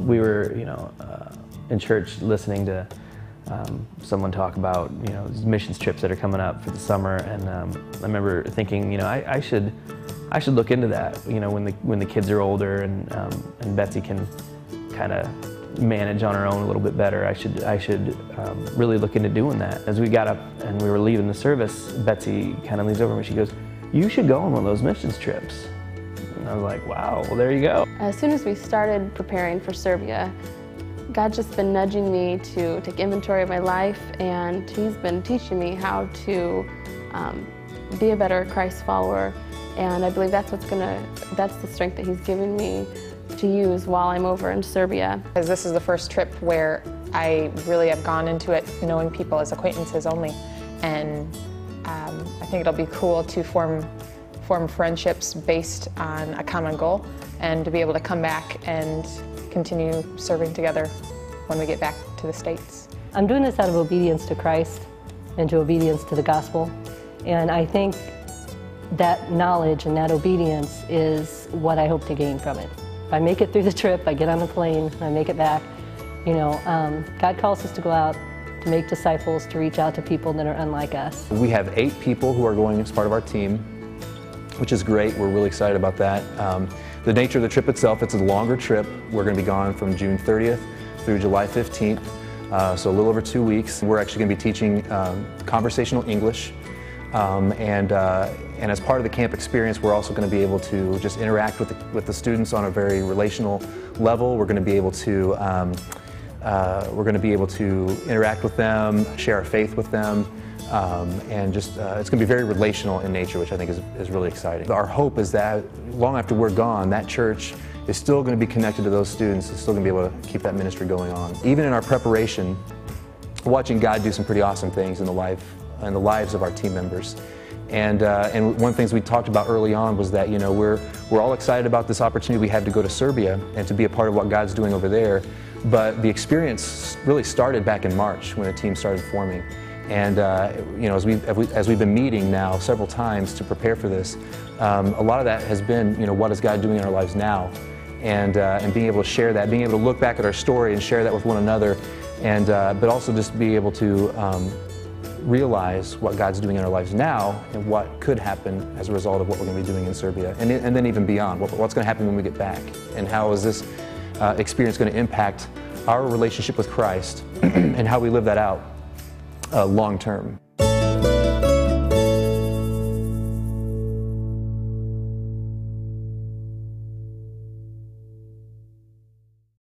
we were, in church listening to someone talk about, missions trips that are coming up for the summer, and I remember thinking, I should look into that, when the kids are older and Betsy can kind of manage on her own a little bit better. I should really look into doing that. As we got up and we were leaving the service, Betsy kind of leans over me. She goes, "You should go on one of those missions trips." And I was like, wow, well, there you go. As soon as we started preparing for Serbia, God's just been nudging me to take inventory of my life, and He's been teaching me how to be a better Christ follower. And I believe that's the strength that He's given me to use while I'm over in Serbia. Because this is the first trip where I really have gone into it knowing people as acquaintances only, and I think it'll be cool to form friendships based on a common goal, and to be able to come back and continue serving together when we get back to the States. I'm doing this out of obedience to Christ and to obedience to the gospel, and I think that knowledge and that obedience is what I hope to gain from it. If I make it through the trip, I get on the plane, I make it back, God calls us to go out, to make disciples, to reach out to people that are unlike us. We have 8 people who are going as part of our team, which is great. We're really excited about that. The nature of the trip itself, it's a longer trip. We're going to be gone from June 30th through July 15th, so a little over 2 weeks. We're actually going to be teaching conversational English, and as part of the camp experience, we're also going to be able to just interact with the students on a very relational level. We're going to be able to interact with them, share our faith with them, and just it's going to be very relational in nature, which I think is really exciting. Our hope is that long after we're gone, that church is still going to be connected to those students, is still going to be able to keep that ministry going on. Even in our preparation, watching God do some pretty awesome things in the lives of our team members. And one of the things we talked about early on was that we're all excited about this opportunity we have to go to Serbia and to be a part of what God's doing over there. But the experience really started back in March when the team started forming. And as we've been meeting now several times to prepare for this, a lot of that has been what is God doing in our lives now, and being able to share that, being able to look back at our story and share that with one another, and but also just be able to realize what God's doing in our lives now and what could happen as a result of what we're going to be doing in Serbia, and then even beyond. What's going to happen when we get back, and how is this experience going to impact our relationship with Christ and how we live that out long term.